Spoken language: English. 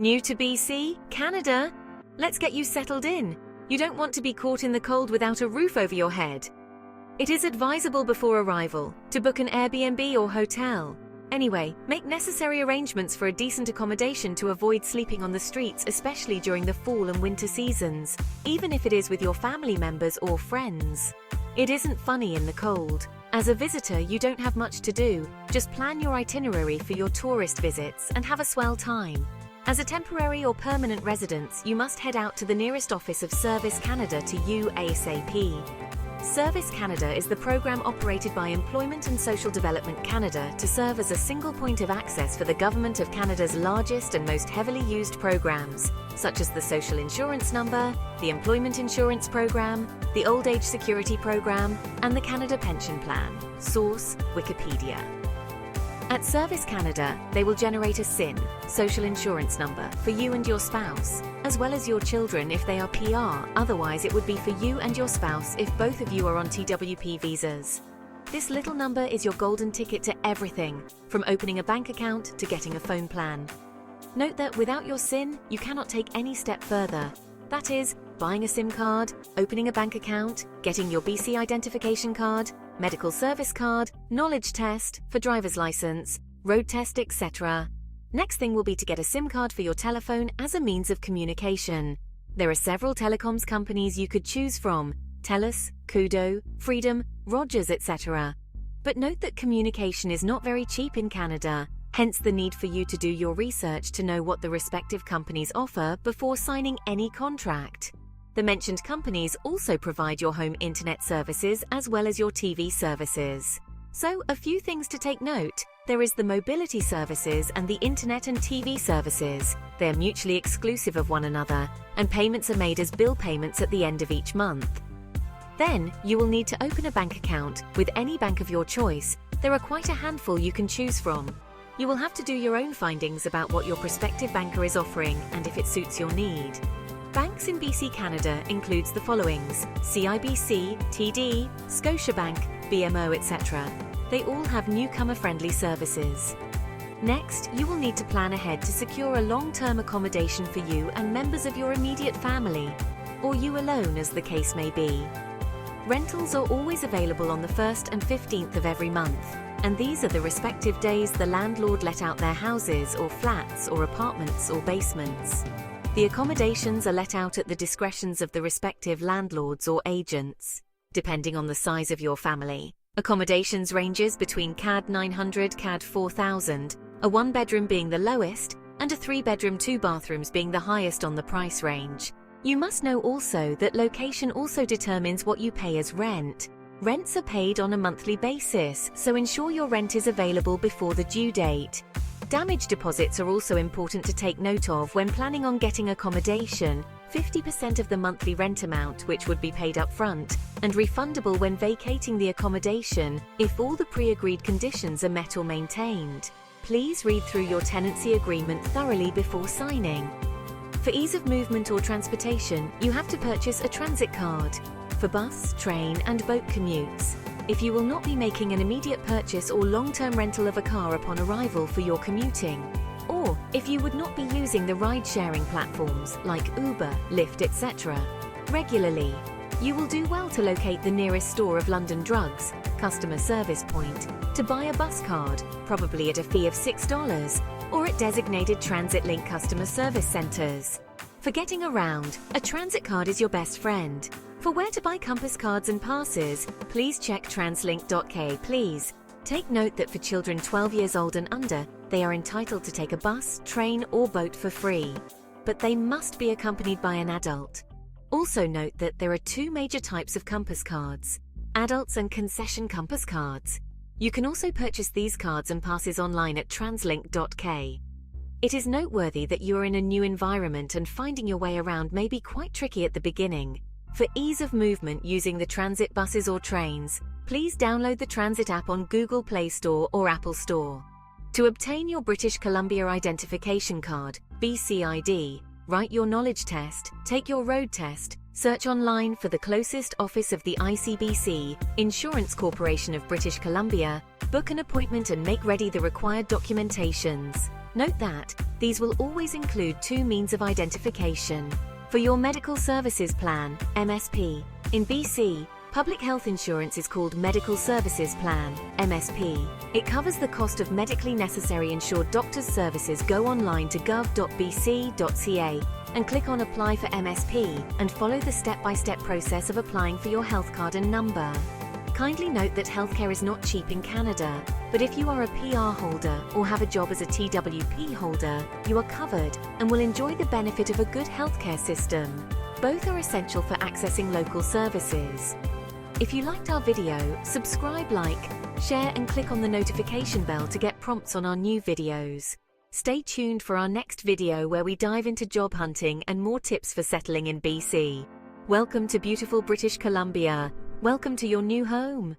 New to BC, Canada? Let's get you settled in. You don't want to be caught in the cold without a roof over your head. It is advisable before arrival to book an Airbnb or hotel. Anyway, make necessary arrangements for a decent accommodation to avoid sleeping on the streets, especially during the fall and winter seasons, even if it is with your family members or friends. It isn't funny in the cold. As a visitor, you don't have much to do. Just plan your itinerary for your tourist visits and have a swell time. As a temporary or permanent resident, you must head out to the nearest office of Service Canada to you ASAP. Service Canada is the program operated by Employment and Social Development Canada to serve as a single point of access for the Government of Canada's largest and most heavily used programs, such as the Social Insurance Number, the Employment Insurance Program, the Old Age Security Program, and the Canada Pension Plan. Source: Wikipedia. At Service Canada, they will generate a SIN, Social Insurance Number, for you and your spouse, as well as your children if they are PR, otherwise it would be for you and your spouse if both of you are on TWP visas. This little number is your golden ticket to everything, from opening a bank account to getting a phone plan. Note that without your SIN, you cannot take any step further. That is, buying a SIM card, opening a bank account, getting your BC identification card, medical service card, knowledge test for driver's license, road test, etc. Next thing will be to get a SIM card for your telephone as a means of communication. There are several telecoms companies you could choose from: TELUS, Koodo, Freedom, Rogers, etc. But note that communication is not very cheap in Canada, hence the need for you to do your research to know what the respective companies offer before signing any contract. The mentioned companies also provide your home internet services as well as your TV services. So, a few things to take note. There is the mobility services and the internet and TV services. They are mutually exclusive of one another, and payments are made as bill payments at the end of each month. Then, you will need to open a bank account with any bank of your choice. There are quite a handful you can choose from. You will have to do your own findings about what your prospective banker is offering and if it suits your need. Banks in BC Canada includes the followings: CIBC, TD, Scotiabank, BMO, etc. They all have newcomer-friendly services. Next, you will need to plan ahead to secure a long-term accommodation for you and members of your immediate family, or you alone as the case may be. Rentals are always available on the 1st and 15th of every month, and these are the respective days the landlord let out their houses or flats or apartments or basements. The accommodations are let out at the discretions of the respective landlords or agents, depending on the size of your family. Accommodations ranges between CAD 900 CAD 4000, a one-bedroom being the lowest, and a three-bedroom 2 bathrooms being the highest on the price range. You must know also that location also determines what you pay as rent. Rents are paid on a monthly basis, so ensure your rent is available before the due date. Damage deposits are also important to take note of when planning on getting accommodation. 50% of the monthly rent amount, which would be paid up front, and refundable when vacating the accommodation if all the pre-agreed conditions are met or maintained. Please read through your tenancy agreement thoroughly before signing. For ease of movement or transportation, you have to purchase a transit card for bus, train, and boat commutes. If you will not be making an immediate purchase or long-term rental of a car upon arrival for your commuting, or if you would not be using the ride-sharing platforms like Uber, Lyft, etc. regularly, you will do well to locate the nearest store of London Drugs, customer service point, to buy a bus card, probably at a fee of $6, or at designated transit-link customer service centres. For getting around, a transit card is your best friend. For where to buy compass cards and passes, please check translink.ca. Please take note that for children 12 years old and under, they are entitled to take a bus, train, or boat for free, but they must be accompanied by an adult. Also note that there are two major types of compass cards: adults and concession compass cards. You can also purchase these cards and passes online at translink.ca. It is noteworthy that you are in a new environment and finding your way around may be quite tricky at the beginning. For ease of movement using the transit buses or trains, please download the Transit app on Google Play Store or Apple Store. To obtain your British Columbia Identification Card, BCID, write your knowledge test, take your road test, search online for the closest office of the ICBC, Insurance Corporation of British Columbia, book an appointment and make ready the required documentations. Note that these will always include two means of identification. For your Medical Services Plan, MSP, in BC, public health insurance is called Medical Services Plan, MSP. It covers the cost of medically necessary insured doctors' services. Go online to gov.bc.ca and click on Apply for MSP and follow the step-by-step process of applying for your health card and number. Kindly note that healthcare is not cheap in Canada, but if you are a PR holder or have a job as a TWP holder, you are covered and will enjoy the benefit of a good healthcare system. Both are essential for accessing local services. If you liked our video, subscribe, like, share and click on the notification bell to get prompts on our new videos. Stay tuned for our next video where we dive into job hunting and more tips for settling in BC. Welcome to beautiful British Columbia. Welcome to your new home.